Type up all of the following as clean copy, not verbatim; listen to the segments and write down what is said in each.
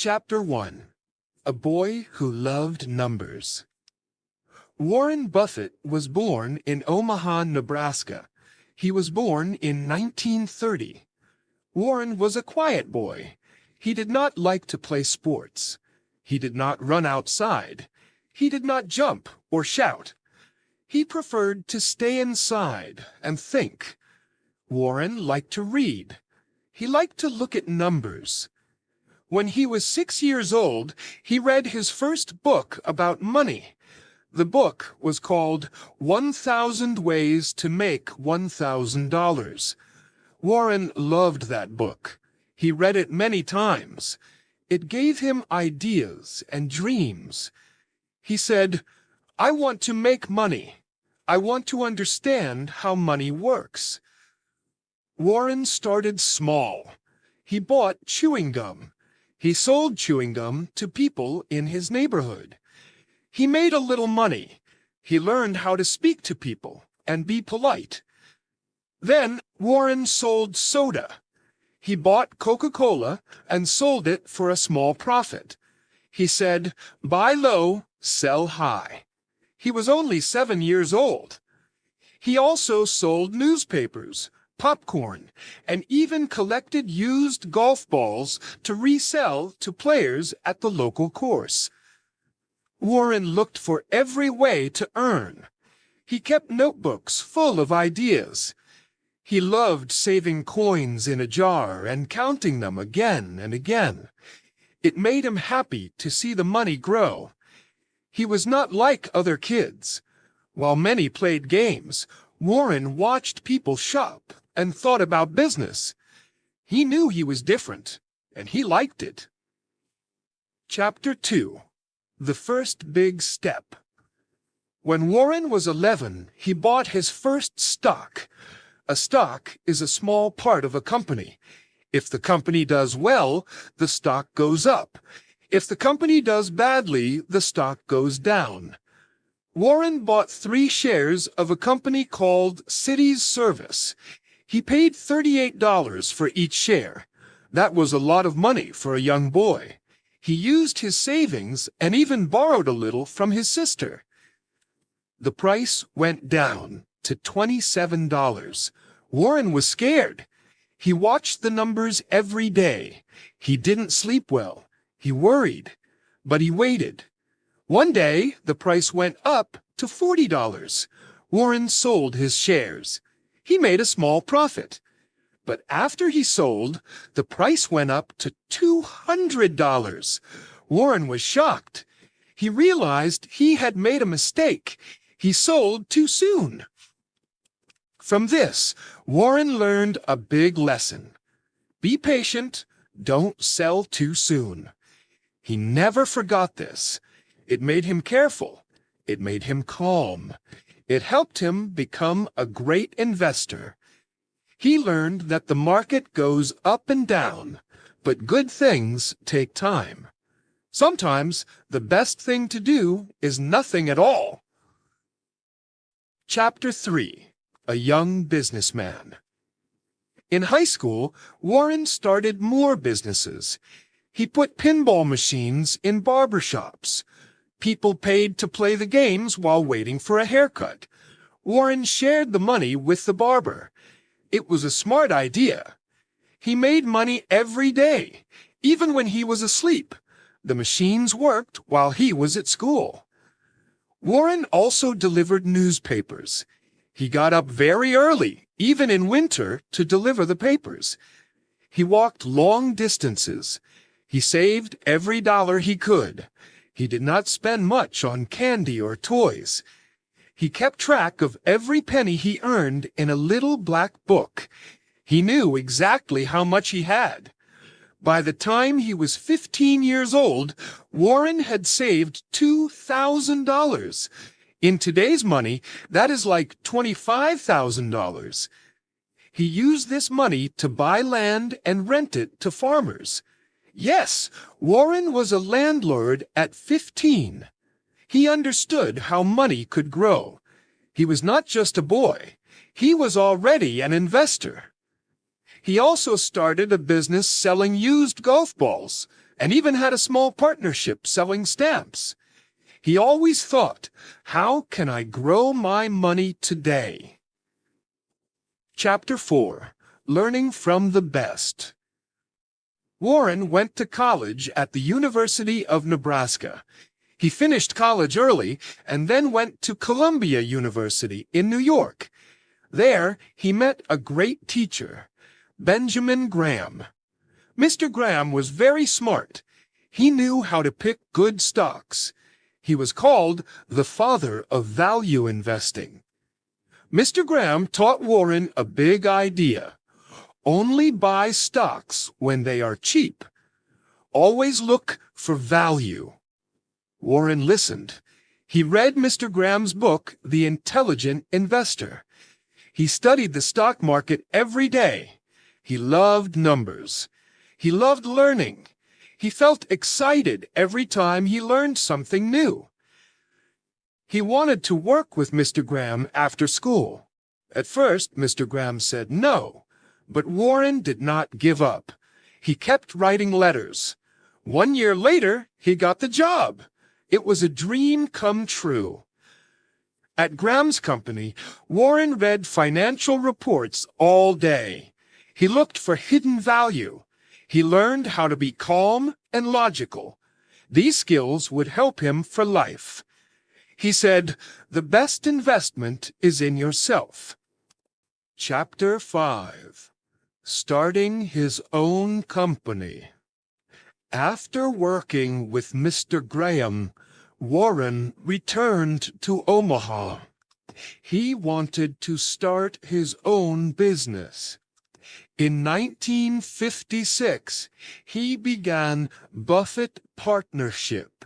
Chapter 1. A Boy Who Loved Numbers. Warren Buffett was born in Omaha, Nebraska. He was born in 1930. Warren was a quiet boy. He did not like to play sports. He did not run outside. He did not jump or shout. He preferred to stay inside and think. Warren liked to read. He liked to look at numbers. When he was 6 years old, he read his first book about money. The book was called 1,000 Ways to Make $1,000. Warren loved that book. He read it many times. It gave him ideas and dreams. He said, "I want to make money. I want to understand how money works." Warren started small. He bought chewing gum. He sold chewing gum to people in his neighborhood. He made a little money. He learned how to speak to people and be polite. Then Warren sold soda. He bought Coca-Cola and sold it for a small profit. He said, "Buy low, sell high." He was only 7 years old. He also sold newspapers, popcorn, and even collected used golf balls to resell to players at the local course. Warren looked for every way to earn. He kept notebooks full of ideas. He loved saving coins in a jar and counting them again and again. It made him happy to see the money grow. He was not like other kids. While many played games, Warren watched people shop and thought about business. He knew he was different, and he liked it. Chapter 2. The First Big Step. When Warren was 11, he bought his first stock. A stock is a small part of a company. If the company does well, the stock goes up. If the company does badly, the stock goes down. Warren bought 3 shares of a company called Cities Service. He paid $38 for each share. That was a lot of money for a young boy. He used his savings and even borrowed a little from his sister. The price went down to $27. Warren was scared. He watched the numbers every day. He didn't sleep well. He worried, but he waited. One day, the price went up to $40. Warren sold his shares. He made a small profit. But after he sold, the price went up to $200. Warren was shocked. He realized he had made a mistake. He sold too soon. From this, Warren learned a big lesson. Be patient. Don't sell too soon. He never forgot this. It made him careful. It made him calm. It helped him become a great investor. He learned that the market goes up and down, but good things take time. Sometimes the best thing to do is nothing at all. Chapter 3. A Young Businessman. In high school, Warren started more businesses. He put pinball machines in barbershops. People paid to play the games while waiting for a haircut. Warren shared the money with the barber. It was a smart idea. He made money every day, even when he was asleep. The machines worked while he was at school. Warren also delivered newspapers. He got up very early, even in winter, to deliver the papers. He walked long distances. He saved every dollar he could. He did not spend much on candy or toys. He kept track of every penny he earned in a little black book. He knew exactly how much he had. By the time he was 15 years old, Warren had saved $2,000. In today's money, that is like $25,000. He used this money to buy land and rent it to farmers. Yes, Warren was a landlord at 15. He understood how money could grow. He was not just a boy. He was already an investor. He also started a business selling used golf balls, and even had a small partnership selling stamps. He always thought, how can I grow my money today? Chapter 4. Learning from the Best. Warren went to college at the University of Nebraska. He finished college early and then went to Columbia University in New York. There, he met a great teacher, Benjamin Graham. Mr. Graham was very smart. He knew how to pick good stocks. He was called the father of value investing. Mr. Graham taught Warren a big idea. Only buy stocks when they are cheap. Always look for value. Warren listened. He read Mr. Graham's book, The Intelligent Investor. He studied the stock market every day. He loved numbers. He loved learning. He felt excited every time he learned something new. He wanted to work with Mr. Graham after school. At first, Mr. Graham said no, but Warren did not give up. He kept writing letters. 1 year later, he got the job. It was a dream come true. At Graham's company, Warren read financial reports all day. He looked for hidden value. He learned how to be calm and logical. These skills would help him for life. He said, the best investment is in yourself. Chapter 5. Starting his own company. After working with Mr. Graham, Warren returned to Omaha. He wanted to start his own business. In 1956, he began Buffett Partnership.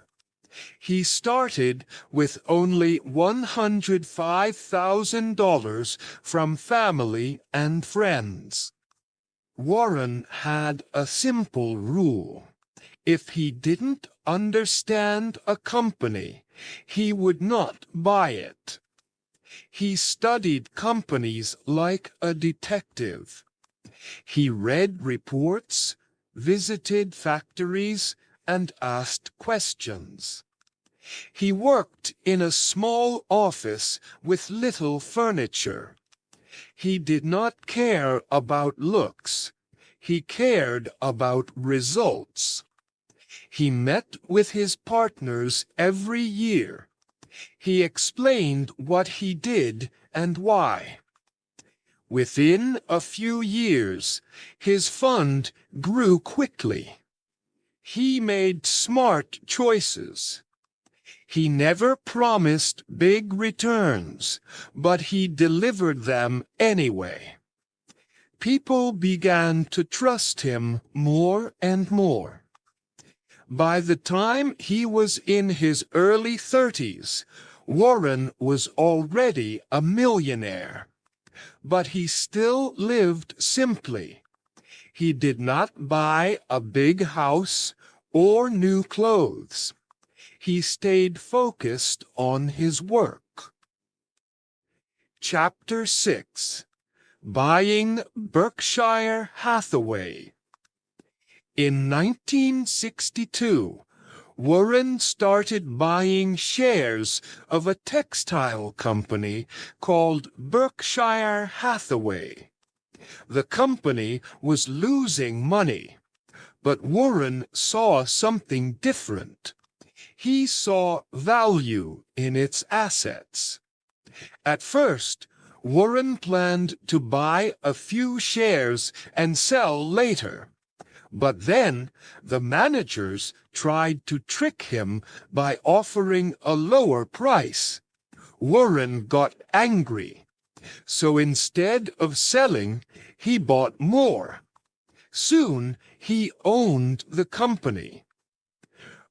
He started with only $105,000 from family and friends. Warren had a simple rule. If he didn't understand a company, he would not buy it. He studied companies like a detective. He read reports, visited factories, and asked questions. He worked in a small office with little furniture. He did not care about looks. He cared about results. He met with his partners every year. He explained what he did and why. Within a few years, his fund grew quickly. He made smart choices. He never promised big returns, but he delivered them anyway. People began to trust him more and more. By the time he was in his early 30s, Warren was already a millionaire. But he still lived simply. He did not buy a big house or new clothes. He stayed focused on his work. Chapter 6. Buying Berkshire Hathaway. In 1962, Warren started buying shares of a textile company called Berkshire Hathaway. The company was losing money, but Warren saw something different. He saw value in its assets. At first, Warren planned to buy a few shares and sell later. But then the managers tried to trick him by offering a lower price. Warren got angry. So instead of selling, he bought more. Soon he owned the company.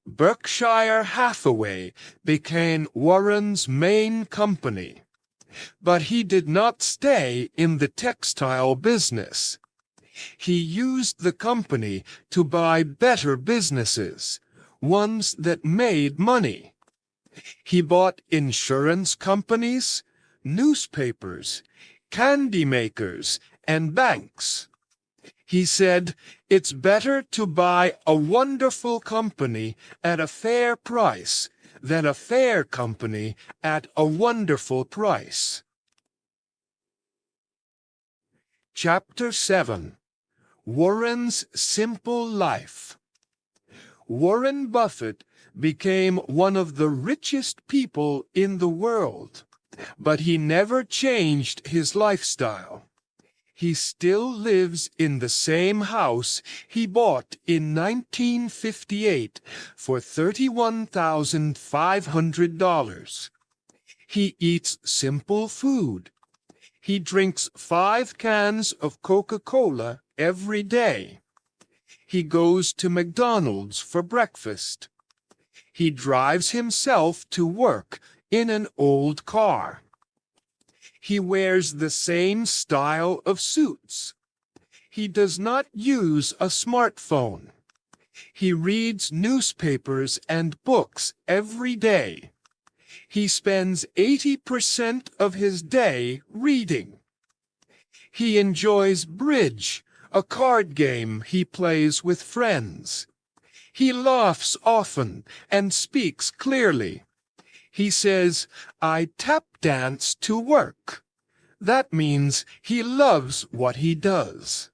Berkshire Hathaway became Warren's main company. But he did not stay in the textile business. He used the company to buy better businesses, ones that made money. He bought insurance companies, newspapers, candy makers, and banks. He said, "It's better to buy a wonderful company at a fair price than a fair company at a wonderful price." Chapter 7. Warren's Simple Life. Warren Buffett became one of the richest people in the world, but he never changed his lifestyle. He still lives in the same house he bought in 1958 for $31,500. He eats simple food. He drinks 5 cans of Coca-Cola every day. He goes to McDonald's for breakfast. He drives himself to work in an old car. He wears the same style of suits. He does not use a smartphone. He reads newspapers and books every day. He spends 80% of his day reading. He enjoys bridge, a card game he plays with friends. He laughs often and speaks clearly. He says, "I tap dance to work." That means he loves what he does.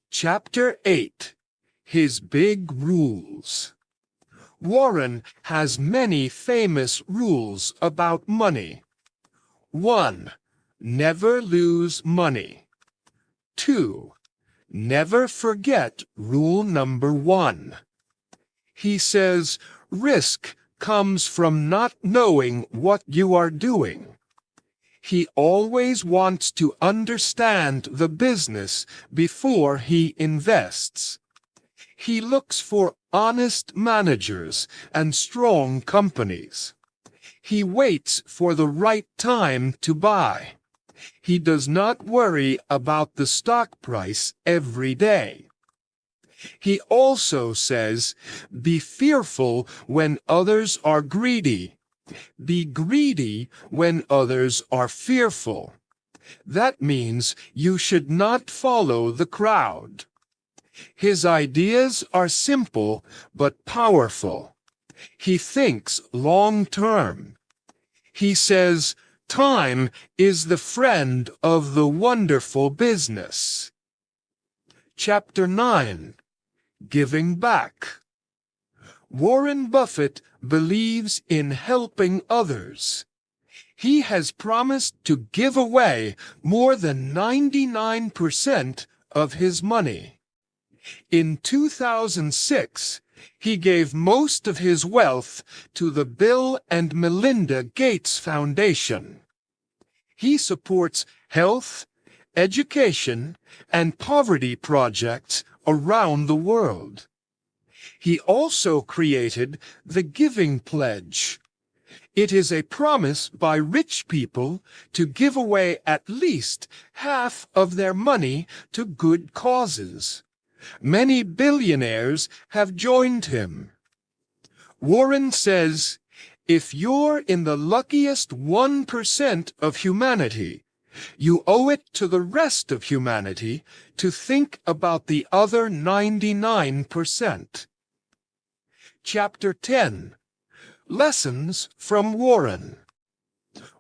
Chapter 8. His Big Rules. Warren has many famous rules about money. 1. Never lose money. 2. Never forget rule number 1. He says, risk comes from not knowing what you are doing. He always wants to understand the business before he invests. He looks for honest managers and strong companies. He waits for the right time to buy. He does not worry about the stock price every day. He also says, be fearful when others are greedy. Be greedy when others are fearful. That means you should not follow the crowd. His ideas are simple but powerful. He thinks long-term. He says, time is the friend of the wonderful business. Chapter 9. Giving back. Warren Buffett believes in helping others. He has promised to give away more than 99% of his money. In 2006, he gave most of his wealth to the Bill and Melinda Gates Foundation. He supports health, education, and poverty projects around the world. He also created the Giving Pledge. It is a promise by rich people to give away at least half of their money to good causes. Many billionaires have joined him. Warren says, if you're in the luckiest 1% of humanity, you owe it to the rest of humanity to think about the other 99%. Chapter 10. Lessons from Warren.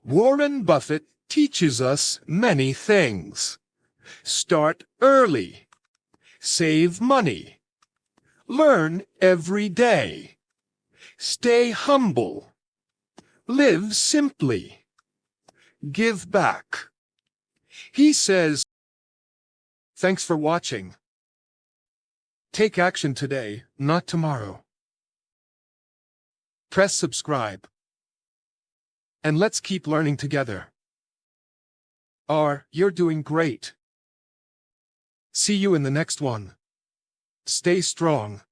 Warren Buffett teaches us many things. Start early. Save money. Learn every day. Stay humble. Live simply. Give back. He says, thanks for watching. Take action today, not tomorrow. Press subscribe. And let's keep learning together. You're doing great. See you in the next one. Stay strong.